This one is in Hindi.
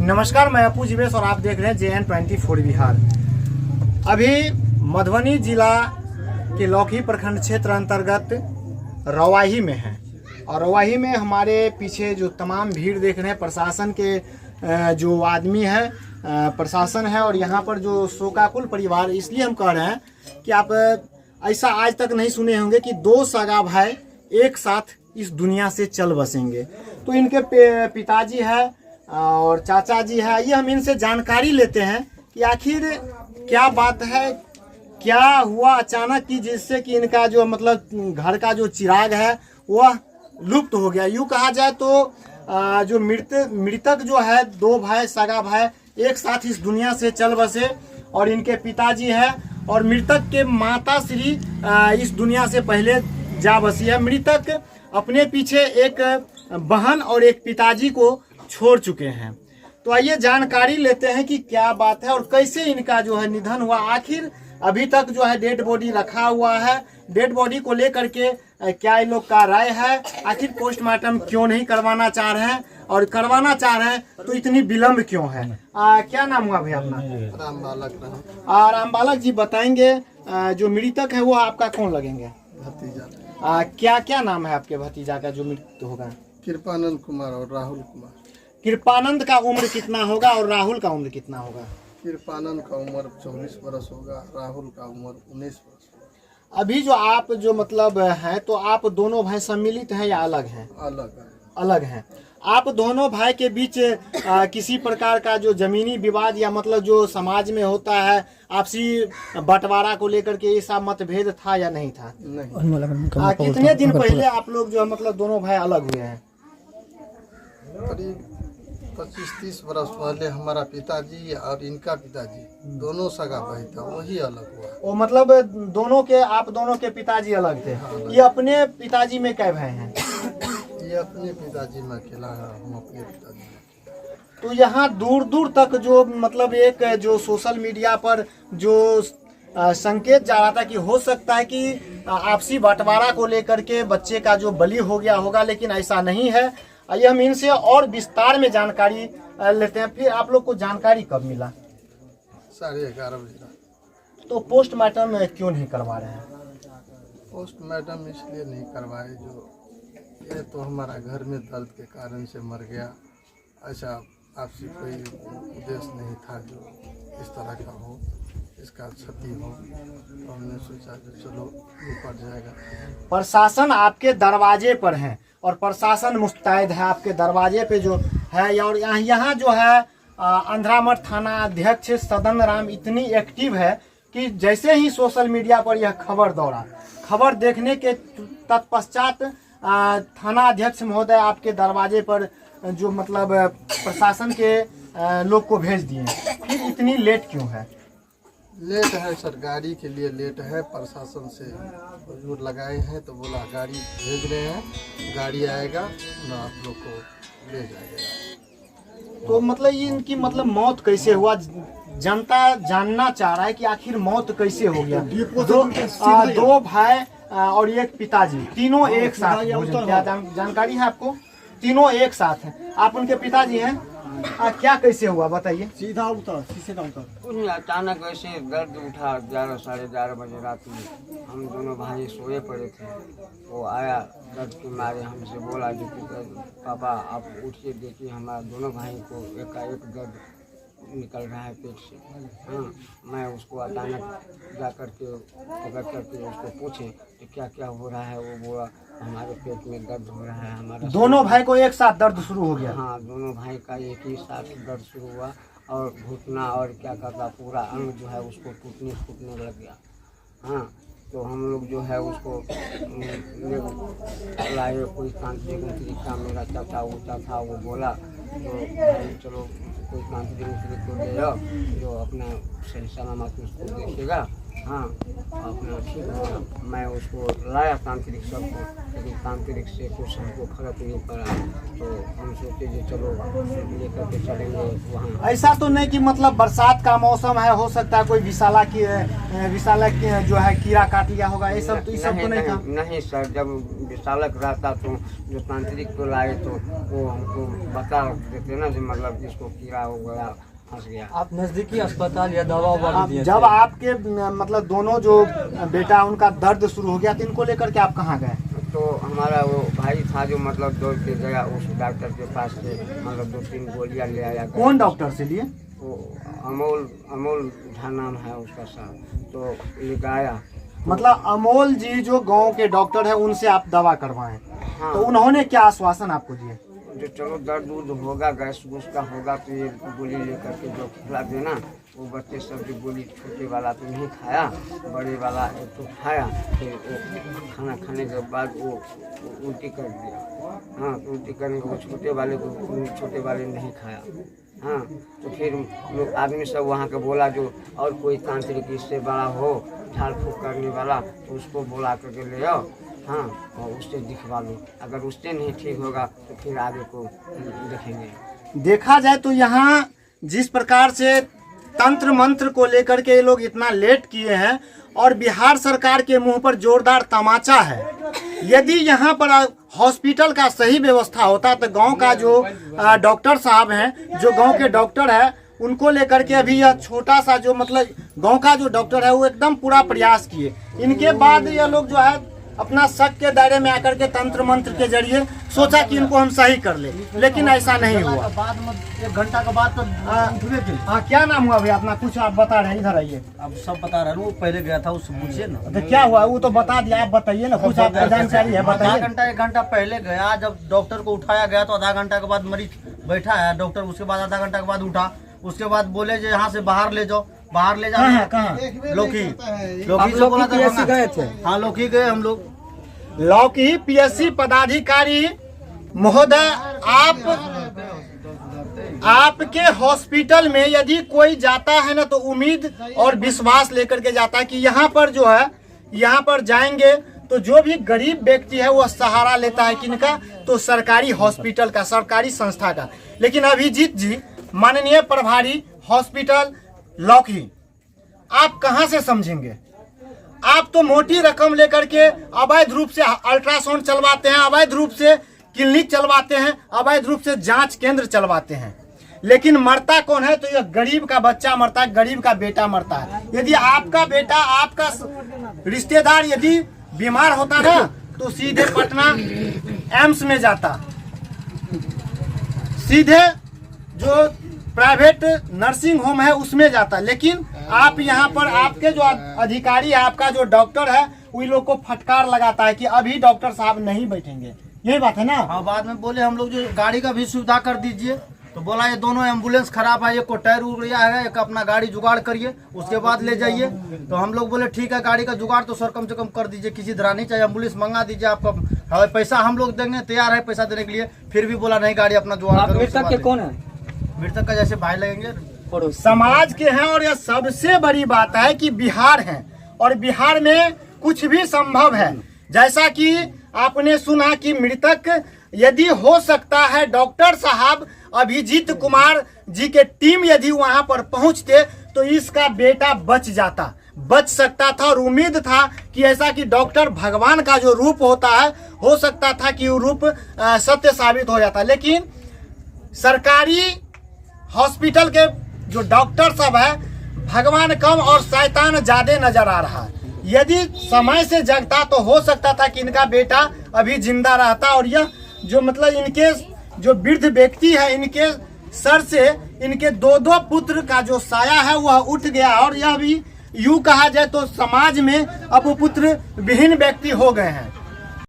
नमस्कार, मैं अपू जीवेश और आप देख रहे हैं JN24 बिहार। अभी मधुबनी जिला के लौकी प्रखंड क्षेत्र अंतर्गत रवाही में है और रवाही में हमारे पीछे जो तमाम भीड़ देख रहे हैं प्रशासन के जो आदमी है, प्रशासन है। और यहाँ पर जो शोकाकुल परिवार, इसलिए हम कह रहे हैं कि आप ऐसा आज तक नहीं सुने होंगे कि दो सगा भाई एक साथ इस दुनिया से चल बसेंगे। तो इनके पिताजी है और चाचा जी है। ये हम इनसे जानकारी लेते हैं कि आखिर क्या बात है, क्या हुआ अचानक कि जिससे कि इनका जो मतलब घर का जो चिराग है वह लुप्त हो गया। यूँ कहा जाए तो जो मृतक जो है, दो भाई सगा भाई एक साथ इस दुनिया से चल बसे और इनके पिताजी है और मृतक के माता श्री इस दुनिया से पहले जा बसी है। मृतक अपने पीछे एक बहन और एक पिताजी को छोड़ चुके हैं। तो आइए जानकारी लेते हैं कि क्या बात है और कैसे इनका जो है निधन हुआ। आखिर अभी तक जो है डेड बॉडी रखा हुआ है, डेड बॉडी को लेकर के क्या इन लोग का राय है, आखिर पोस्टमार्टम क्यों नहीं करवाना चाह रहे हैं और करवाना चाह रहे हैं तो इतनी विलम्ब क्यों है। क्या नाम हुआ भैया अपना? राम बालक। राम बालक जी, बताएंगे जो मृतक है वो आपका कौन लगेंगे? भतीजा। क्या क्या नाम है आपके भतीजा का जो मृत्यु होगा? कृपानंद कुमार और राहुल कुमार। कृपानंद का उम्र कितना होगा और राहुल का उम्र कितना होगा? कृपानंद का उम्र 24 वर्ष होगा, राहुल का उम्र 19 वर्ष होगा। अभी जो आप जो मतलब हैं, तो आप दोनों भाई सम्मिलित हैं या अलग हैं? अलग है। अलग हैं। आप दोनों भाई के बीच किसी प्रकार का जो जमीनी विवाद या मतलब जो समाज में होता है आपसी बंटवारा को लेकर के ऐसा मतभेद था या नहीं था? नहीं। कितने दिन पहले आप लोग जो मतलब दोनों भाई अलग हुए हैं? करीब 25-30 वर्ष पहले हमारा पिताजी और इनका पिताजी दोनों सगा भाई था, वही अलग हुआ। वो मतलब दोनों के, आप दोनों के पिताजी अलग थे। ये अपने पिताजी में कै भाई हैं? ये अपने पिताजी में अकेला है, हम अपने पिताजी में। तो यहाँ दूर दूर तक जो मतलब एक जो सोशल मीडिया पर जो संकेत जा रहा था कि हो सकता है कि आपसी बंटवारा को लेकर के बच्चे का जो बलि हो गया होगा, लेकिन ऐसा नहीं है। आइए हम इनसे और विस्तार में जानकारी लेते हैं। फिर आप लोग को जानकारी कब मिला? 11:30 बजे। तो पोस्टमार्टम क्यों नहीं करवा रहे हैं? पोस्टमार्टम इसलिए नहीं करवाए, जो ये तो हमारा घर में दर्द के कारण से मर गया, ऐसा आपसी कोई उद्देश्य नहीं था जो इस तरह का हो, इसका क्षति हो। तो हमने सोचा कि चलो ऊपर जाएगा। प्रशासन आपके दरवाजे पर है और प्रशासन मुस्तैद है आपके दरवाजे पे जो है। और यहाँ जो है अंधरामठ थाना अध्यक्ष सदन राम इतनी एक्टिव है कि जैसे ही सोशल मीडिया पर यह खबर दौड़ा, खबर देखने के तत्पश्चात थाना अध्यक्ष महोदय आपके दरवाजे पर जो मतलब प्रशासन के लोग को भेज दिए। फिर इतनी लेट क्यों है? लेट है सर, गाड़ी के लिए लेट है। प्रशासन से हजूर लगाए हैं तो बोला गाड़ी भेज रहे हैं, गाड़ी आएगा ना आप लोग को ले जाएगा। तो मतलब ये इनकी मतलब मौत कैसे हुआ? जनता जानना चाह रहा है कि आखिर मौत कैसे हो गया। दो भाई और एक पिताजी, तीनों एक साथ। क्या जानकारी है आपको? तीनों एक साथ हैं। आप उनके पिताजी हैं। क्या कैसे हुआ बताइए? सीधा उतर। अचानक ऐसे दर्द उठा 11 साढ़े 11 बजे रात में। हम दोनों भाई सोए पड़े थे, वो आया दर्द के मारे, हमसे बोला जो पापा आप उठिए, देखिए हमारा दोनों भाई को एकाएक दर्द निकल रहा है पेट से। हाँ, मैं उसको अचानक जा करके पकड़ करके उसको पूछे कि क्या क्या हो रहा है। वो बोला हमारे पेट में दर्द हो रहा है हमारा। दोनों भाई को एक साथ दर्द शुरू हो गया? हाँ, दोनों भाई का एक ही साथ दर्द शुरू हुआ और घुटना और क्या कहता पूरा अंग जो है उसको टूटने लग गया। हाँ, तो हम लोग जो है उसको लाए कोई तांत्रिक का। मेरा चाचा था वो बोला तो भाई चलो कोई तांत्रिक को ले जाओ जो अपना सही सलामत उसको देखेगा। हाँ, अपना ठीक होगा। मैं उसको लाया तांत्रिक सबको, लेकिन तांत्रिक से कुछ हमको फर्क नहीं पड़ा। तो हम सोचे कि चलो लेकर के चलेंगे वहाँ। ऐसा तो नहीं कि मतलब बरसात का मौसम है, हो सकता है कोई विशाला की जो है कीड़ा काट लिया होगा, ये सब तो नहीं था? नहीं सर, जब चालक रहता तो जो तांत्रिक को लाए तो वो हमको बता देते ना, जो मतलब इसको कीड़ा हो गया, फंस गया। आप नजदीकी अस्पताल या दवा उवा दिए जब आपके मतलब दोनों जो बेटा उनका दर्द शुरू हो गया तो इनको लेकर के आप कहाँ गए? तो हमारा वो भाई था जो मतलब दौड़ के गया उस डॉक्टर के पास से, मतलब 2-3 गोलियां ले आया। कौन डॉक्टर से लिए? वो अमोल झा नाम है उसका साहब, तो लेकर आया। मतलब अमोल जी जो गांव के डॉक्टर है उनसे आप दवा करवाएं। हाँ। तो उन्होंने क्या आश्वासन आपको दिए? जो चलो दर्द उर्द होगा, गैस गुस का होगा तो ये गोली लेकर के जो खिला देना। वो बच्चे सब जो गोली छोटे वाला तो नहीं खाया, बड़े वाला एक तो खाया, फिर वो खाना खाने के बाद वो उल्टी कर दिया। हाँ, तो उल्टी करने के वो छोटे वाले नहीं खाया। हाँ, तो फिर लोग आदमी सब वहाँ के बोला जो और कोई तांत्रिक इससे बड़ा हो झाड़ फूक करने वाला तो उसको बुला करके ले आओ। हाँ, और उससे दिखवा लो, अगर उससे नहीं ठीक होगा तो फिर आगे को देखेंगे। देखा जाए तो यहाँ जिस प्रकार से तंत्र मंत्र को लेकर के ये लोग इतना लेट किए हैं और बिहार सरकार के मुंह पर जोरदार तमाचा है। यदि यहाँ पर हॉस्पिटल का सही व्यवस्था होता तो गांव का जो डॉक्टर साहब हैं, जो गांव के डॉक्टर है, उनको लेकर के अभी यह छोटा सा जो मतलब गांव का जो डॉक्टर है वो एकदम पूरा प्रयास किए। इनके बाद यह लोग जो है अपना शक के दायरे में आकर के तंत्र मंत्र के जरिए सोचा कि इनको हम सही कर ले, लेकिन ऐसा नहीं हुआ। बाद में 1 घंटा के बाद तो उठवे के। हाँ, क्या नाम हुआ भैया अपना? कुछ आप बता रहे हैं, इधर आइए। अब सब बता रहा हूँ, वो पहले गया था उससे पूछिए ना। तो क्या हुआ वो तो बता दिया, आप बताइए ना, कुछ आपको जानकारी है आधा बताइए। घंटा 1 घंटा पहले गया, जब डॉक्टर को उठाया गया तो आधा घंटा के बाद मरीज बैठा है डॉक्टर, उसके बाद आधा घंटा के बाद उठा, उसके बाद बोले जो यहाँ से बाहर ले जाओ, बाहर ले जाओ। कहाँ? लोकी से बोला था गए थे। हाँ, लोकी गए हम लोग। लौकी पीएससी पदाधिकारी महोदय, आपके हॉस्पिटल में यदि कोई जाता है ना तो उम्मीद और विश्वास लेकर के जाता है कि यहाँ पर जो है, यहाँ पर जाएंगे तो जो भी गरीब व्यक्ति है वो सहारा लेता है किनका? तो सरकारी हॉस्पिटल का, सरकारी संस्था का। लेकिन अभिजीत जी, माननीय प्रभारी हॉस्पिटल लौकी, आप कहाँ से समझेंगे? आप तो मोटी रकम लेकर के अवैध रूप से अल्ट्रासाउंड चलवाते हैं, अवैध रूप से क्लिनिक चलवाते हैं, अवैध रूप से जांच केंद्र चलवाते हैं, लेकिन मरता कौन है? तो यह गरीब का बच्चा मरता है, गरीब का बेटा मरता है। यदि आपका बेटा, आपका रिश्तेदार यदि बीमार होता ना तो सीधे पटना एम्स में जाता, सीधे जो प्राइवेट नर्सिंग होम है उसमें जाता। लेकिन आप यहाँ पर आपके जो अधिकारी है, आपका जो डॉक्टर है, उन लोग को फटकार लगाता है कि अभी डॉक्टर साहब नहीं बैठेंगे। यही बात है ना? हाँ, बाद में बोले हम लोग जो गाड़ी का भी सुविधा कर दीजिए, तो बोला ये दोनों एम्बुलेंस खराब है, एक को टायर उड़ गया है, एक अपना गाड़ी जुगाड़ करिए उसके बाद ले जाइए। तो हम लोग बोले ठीक है, गाड़ी का जुगाड़ तो सर कम से कम कर दीजिए, किसी तरह नहीं चाहिए, एम्बुलेंस मंगा दीजिए, आपका पैसा हम लोग देंगे, तैयार है पैसा देने के लिए। फिर भी बोला नहीं, गाड़ी अपना जुगाड़ करो। मृतक के कौन है? मृतक का जैसे भाई लगेंगे, समाज के हैं। और यह सबसे बड़ी बात है कि बिहार है और बिहार में कुछ भी संभव है। जैसा कि आपने सुना कि मृतक यदि हो सकता है डॉक्टर साहब अभिजीत कुमार जी के टीम यदि वहां पर पहुंचते तो इसका बेटा बच सकता था। और उम्मीद था कि ऐसा कि डॉक्टर भगवान का जो रूप होता है, हो सकता था कि वो रूप सत्य साबित हो जाता। लेकिन सरकारी हॉस्पिटल के जो डॉक्टर सब है, भगवान कम और शैतान ज्यादा नजर आ रहा है। यदि समय से जगता तो हो सकता था कि इनका बेटा अभी जिंदा रहता और यह जो मतलब इनके जो वृद्ध व्यक्ति है, इनके सर से इनके 2 पुत्र का जो साया है वह उठ गया। और यह भी यूं कहा जाए तो समाज में अब पुत्र विहीन व्यक्ति हो गए हैं।